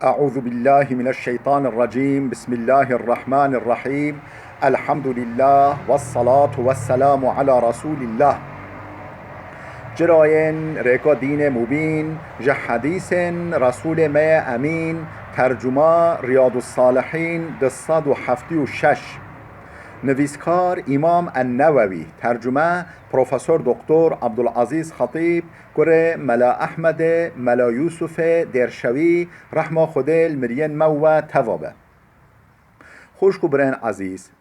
أعوذ بالله من الشيطان الرجيم. بسم الله الرحمن الرحيم. الحمد لله والصلاة والسلام على رسول الله. جراين ريكا دين مبين جا حديث رسول ما أمين. ترجمة رياض الصالحين دصد و هفتی و شش. نویسکار امام النووی. ترجمه پروفسور دکتر عبدالعزیز خطیب. کره ملا احمد ملا یوسف درشوی رحمه خودل مرین مو توابه. خوش کو برن عزیز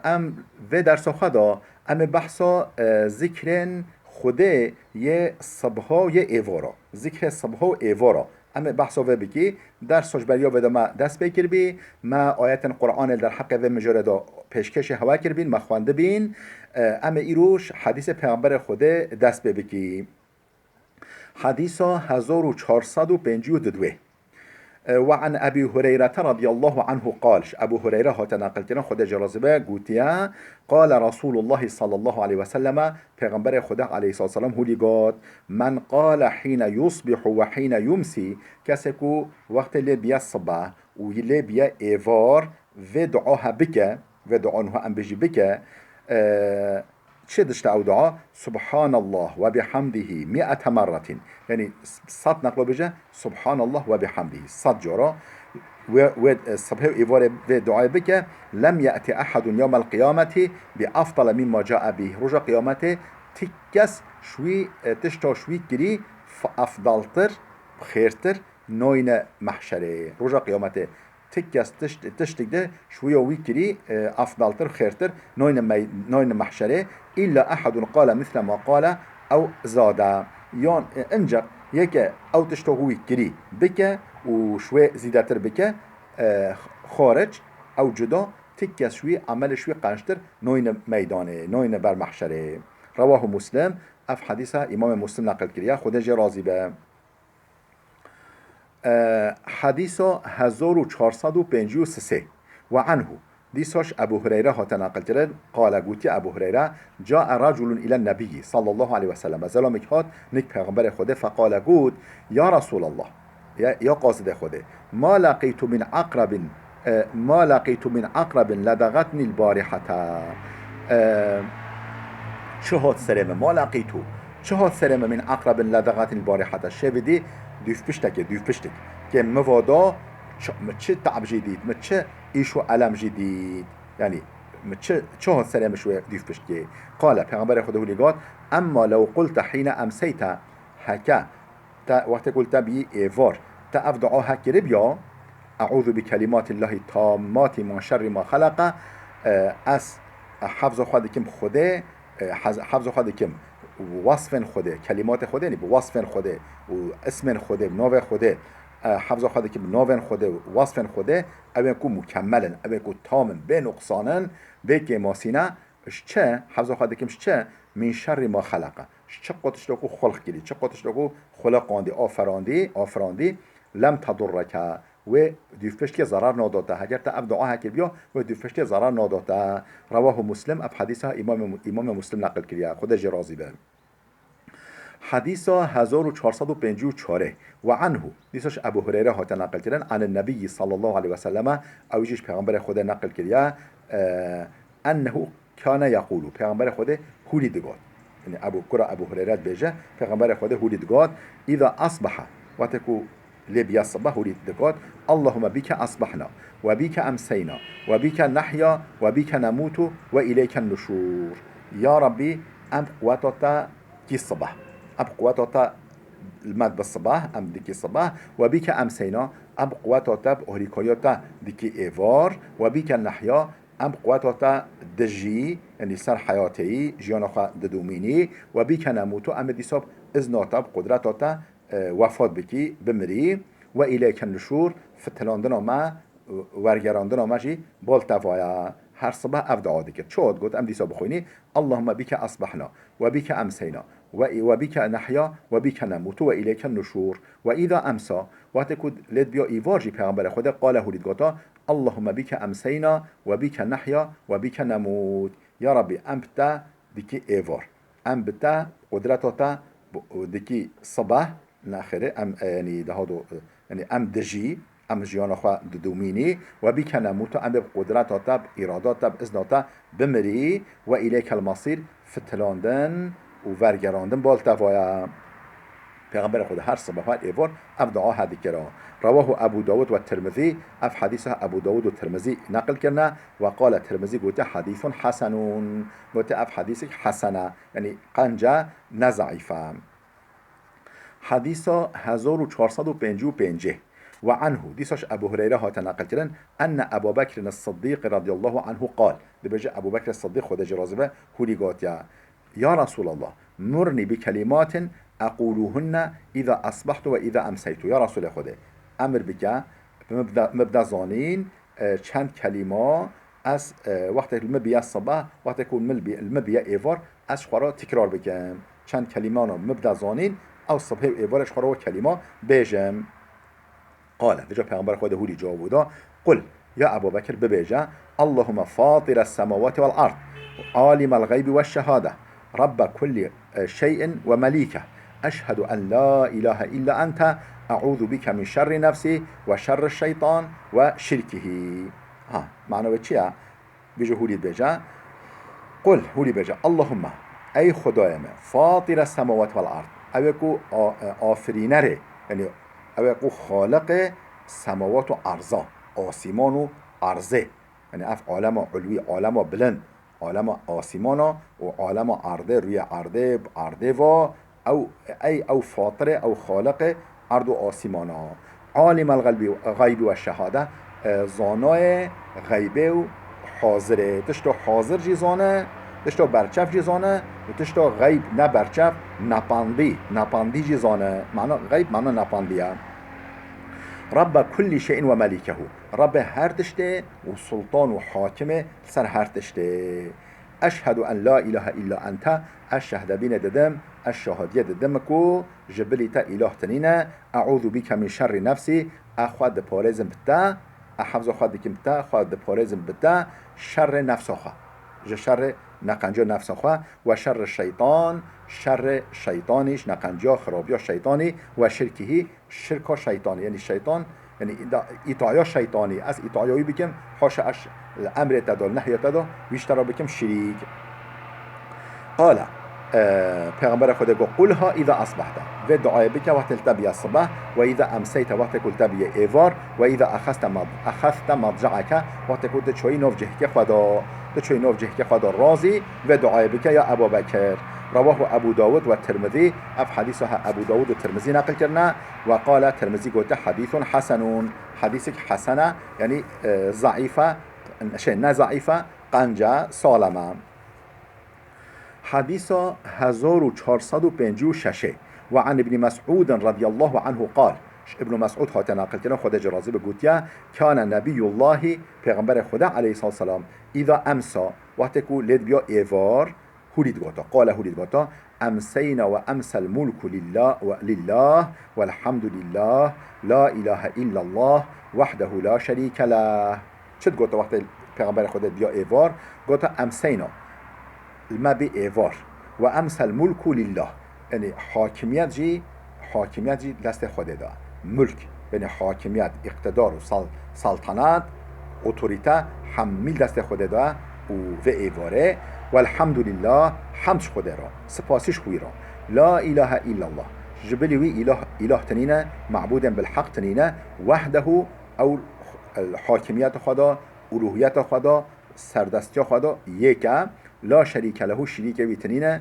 ام و درس خدا ام بحثا ذکرن خوده یه صبها یه ایوارا ذکر صبها و ایوارا ام بحثا و بگی در سوشبریا و ما دست بکر بی ما آیت قرآن در حق و مجرد پیشکش هوا کر بین ما خوانده بین ام ایروش حدیث پیامبر خوده دست بگی. حديث 1452 وعن أبي هريرة رضي الله عنه قال أبو هريرة هتناقلتنا خدا جرازبه قوتيا قال رسول الله صلى الله عليه وسلم پیغمبر خدا عليه الصلاة والسلام هولي قال من قال حين يصبح وحين يمسي كسكو وقت اللي بيا الصباح واللي بيا إيفار ودعاها بك ودعانها أم بجي بك چه دشت او دعا سبحان الله و بحمده 100 مرة يعني 100 نقل بجه سبحان الله و بحمده 100 جرا و صبح ايوار و دعا بك لم يأتي أحد يوم القيامة بأفضل مما جاء به رجا قيامته تكس شوي تشتا شوي كري فأفضلتر خيرتر نوين محشره رجا قيامته تكس تشتك ده شوية ويكري أفضلتر خيرتر نوين محشره إلا أحد قال مثل ما قال أو زاد يان انجا يك أو تشتغوي كري بك وشوي زيادتر بك خارج أو جدا تكس شوي عمل شوي قنشتر نوين ميدانه نوين بر محشره. رواه مسلم. اف حديثة امام مسلم نقل كريا خدا جي راضي به. حديث 1453 وعنه ديسوش أبو هريرة هتناقل كرد قال قوتي أبو هريرة جاء رجل إلى النبي صلى الله عليه وسلم زلمك هات نك پیغمبر خده فقال قوت يا رسول الله يا قاصد خده ما لقيت من عقرب لدغتني البارحة چهات سرمه ما لقيتو چهات سرمه من عقرب لدغتني البارحة شبدي دوف پشتك که موادا چه تعب جدید چه ایشو علم جدید یعنی چه سلام شو دیف پشتی قال پیغمبر خدا ولیگات اما لو قلت حين امسيت هكا وقت قلت بي ايفار تأفدعا هكر بيا اعوذ بكلمات الله التامات من شر ما خلق اس حفظ خودكم خوده حفظ خودكم وصف خوده کلمات خوده یعنی وصف خوده و اسم خوده نوع خوده حفظ خوده که نوع خوده و وصف خوده اوه کو مکملن اوه کو تامن به نقصانن به که ماسینه چه حفظ خوده که چه من شر ما خلقه چه قطش لکو خلق کردی چه قطش لکو خلقاندی آفراندی لم تضرک و دیفشتی ضرر ناداده اگر تا ابدعا هکی بیا و دیفشتی ضرر ناداده. رواه مسلم. اب حدیث امام مسلم نقل کرده خود جرازی به. حديث 1454 وعنه ديسش أبو هريرة هات نقل كرن عن النبي صلى الله عليه وسلم أو يجيش پیغمبر خدا نقل كريا أنه كان يقول پیغمبر خدا هولي دقات يعني أبو هريرة بيجه پیغمبر خدا هولي دقات إذا أصبح وتكو لبيا الصبح هولي دقات اللهم بك أصبحنا وبك أمسينا وبك نحيا وبك نموت وإليك النشور. يا ربي أنت واتتا كي الصبح اب قواتاتا المد بالصباح ام ديكي الصباح وبيك امسينا ام قواتاتا بأهريكاياتا ديكي ايفار وبيك النحيا ام قواتاتا دجي يعني سر حياتي جيانوخا ددوميني وبيك نموتو ام ديساب ازناتا بقدراتاتا وفات بكي بمري وإليك النشور فتلاندنا ما ورگراندنا ما جي بالتفايا هر صبح افدعا ديكت شود قلت ام ديساب بخويني اللهم بك اصبحنا وبك امسينا وبك نحيا وبك نموت وإليك النشور. وإذا أمسى واتكود لد بيا إيفارجي پیغمبر خدا قاله لدقاتا اللهم بك أمسينا وبك نحيا وبك نموت. يا ربي أمبتا ديكي إيفار أمبتا قدرتاتا ديكي صباح ناخره يعني ده هادو یعنی ام دجی ام جیان خوا دومینی و بیکنه موتو ام به قدرت تب ارادات تب ازناتا بمری و الیک المصیر فتلاندن و ورگراندن بالتوایا پیغمبر خود هر صبح هر ایوار اف دعا هدی کرا رواه ابو داود و الترمذی اف حدیث ابو داود و الترمذی نقل کرنا و قال الترمذی گوته حدیث حسنون گوته اف حدیث حسنه یعنی قنجه نضعیفه حديث 1455 وعنه ديسش أبو هريرة هات نقل كرن أن أبا بكر الصديق رضي الله عنه قال ببجي أبو بكر الصديق خد جرازبه هولي قات يا رسول الله مرني بكلمات أقولهن إذا أصبحت وإذا أمسيت يا رسول خده أمر بك مبدأ زانين چند كلمة از وقت المبيا الصباح وقت يكون المبيا إيفار از خورا تكرار بكم چند كلمة مبدأ زانين او صبح ایوارش خورا و کلمه بیجم قال دیجا پیغمبر خود هولی جاوودا قل یا ابو بکر ببیجه اللهم فاطر السماوات والارض عالم الغیب والشهاده رب كل شيء ومليكه اشهد ان لا اله الا انت اعوذ بك من شر نفسي وشر الشيطان وشركه معنی چیه بیجه هولی بیجه قل هولی بیجه اللهم ای خدای من فاطر السماوات والارض اوکو آفرینره یعنی اوکو خالق سماوات و ارضا آسمان و ارزه یعنی اف عالم علوی عالم بلند عالم آسمان و عالم ارده روی ارده و او فاطره او خالق ارض و آسمان عالم الغیب و شهاده زانای غیبه و حاضره تشتو حاضر جی زانه تشتو برچف جیزانه و تشتو غیب نه برچف نپاندی جیزانه معنی غیب معنی نپاندیه رب كل شيء ومليكه رب هر تشته و سلطان و حاکم سر هر تشته اشهد ان لا اله الا انت اشهد بین ددم الشهادیه ددمکو جبلیتا اله تنینه اعوذ بك من شر نفسي اخواد پارزم بتا احفظ خود دکم بتا خود پارزم بتا شر نفس آخوا شر نقنجا نفس آخوا و شر شیطان شر شیطانیش نقنجا خرابیا شیطانی و شرکهی شرکا شیطانی یعنی شیطان یعنی ایتایا شیطانی از ایتایایی بکم حاش اش امر تدال نهی تدال بیشتر بکم شریک قال پیغمبر خود گفت قولها اذا اصبحت و دعای بک وقت التبی الصبح و اذا امسیت وقت کل تبی ایوار و اذا اخذت مضجعک وقت کل چوی نوف جهک خدا تشوي نوف جهك خدا راضي ودعاء بك يا أبو بكر رواه أبو داود والترمذي أف حديثها أبو داود والترمذي نقل كرنا وقال الترمذي قلت حديث حسن حديثك حسنة يعني ضعيفة شيء ضعيفة قنجة سالمة حديث 1456 وعن ابن مسعود رضي الله عنه قال ابن مسعود هات نقل کردن خود جرازی به گوتیا کان نبی الله پیغمبر خدا علیه السلام اذا امسا وقتی که لید بیا ایوار هولید گوتا قال هولید گوتا امسینا و امس الملك لله والحمد لله لا اله الا الله وحده لا شريك له چه گوتا وقتی پیغمبر خدا بیا ایوار گوتا امسینا ما بی ایوار و امس الملك لله یعنی حاکمیت جی دست خدا دا ملک یعنی حاکمیت اقتدار و سلطنت اتوریته حمیل دست خود دا و ایواره و الحمدلله حمدش خود را سپاسش خوی را لا اله الا الله جبلی وی اله تنینه معبود بالحق تنینه وحده او حاکمیت خدا الوهیت خدا سردستی خدا یکه لا شریک له شریک وی تنینه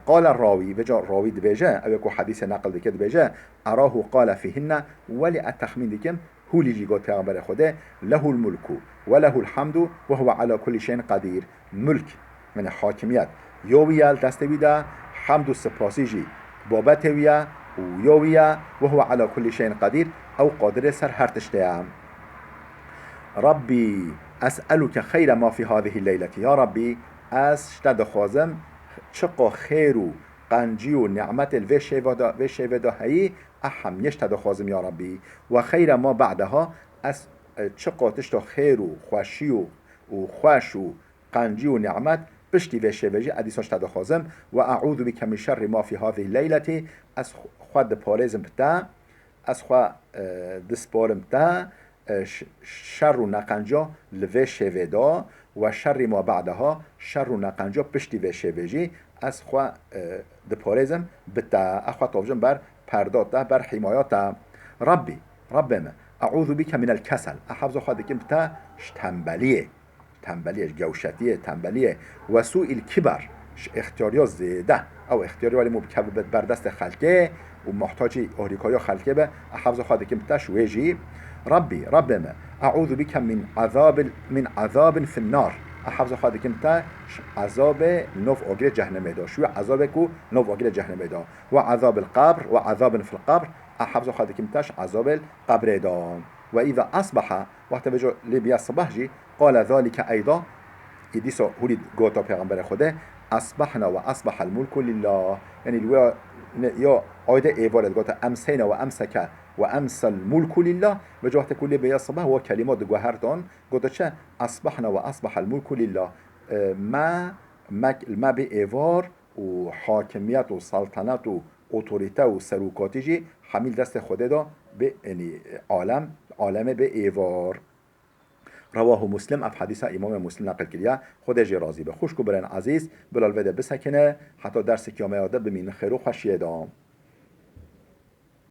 قال الراوي بجا راوي دبيجا او يكو حديث نقل دكت دبيجا اراه قال فيهن ولي التخمين دكم هو اللي جي قول پیغمبر خده له الملك وله الحمد وهو على كل شيء قدير ملك من حاكميات يوويا دستويدا حمد السپاسيجي بابتويا ويوويا وهو على كل شيء قدير او قادر سر هر تشتيام ربي اسألك خير ما في هذه الليلة يا ربي اشتد خوازم چقا خیر و قنجی و نعمت و شیودا هایی اهمیش تدخوازم یا ربی و خیر ما بعدها از چقا تشتا خیر و خوشی و خوش و قنجی و نعمت پشتی و شیوجی ادیساش تدخوازم و اعوذ بک من شر ما فی هذه اللیلة از خود پارزم بتا از خوا دسپارم تا شر و نقنجا لوه شویدا و شر ما بعدها شر و نقنجا پشتی و شویجی از خوا دپارزم بتا اخوا طوجم بر پرداتا بر حمایاتا ربي ربنا أعوذ بك من الكسل أحفظ خادك بتا تنبلية جوشتية تنبلية وسوء الكبر اختياريات زيادة أو اختياري والي مبكبت بردست خلقه ومحتاجي أهريكايا خلقه به أحفظ خادك بتا شويجي ربنا أعوذ بك من عذاب في النار أحفظ خادك بتا عذاب نوف أجر جهنم دا شو عذابكو نوف أجر جهنم دا وعذاب القبر وعذاب في القبر أحفظ خادك بتاش عذاب القبر دا وإذا أصبح وقت بجو لبيا الصباح جي قال ذلك أيضا إديسو هولي قوتا پیغمبر خوده أصبحنا وأصبح الملك لله يعني الويا يا عايدة إيوارد قوتا أمسينا وأمسك وأمس الملك لله بجو وقت كل لبيا الصباح هو كلمات قوهرتان قوتا چه أصبحنا وأصبح الملك لله ما بإيوار وحاكميات وسلطنات اتوریته و سروکاتیجی حمیل دست خوده دا به یعنی عالم به ایوار رواه مسلم اف حدیث امام مسلم نقل کلیه خودش راضی به خوش کو برن عزیز بلال وده بسکنه حتی درس کیامه یاده بمین خیر و خوشیه دام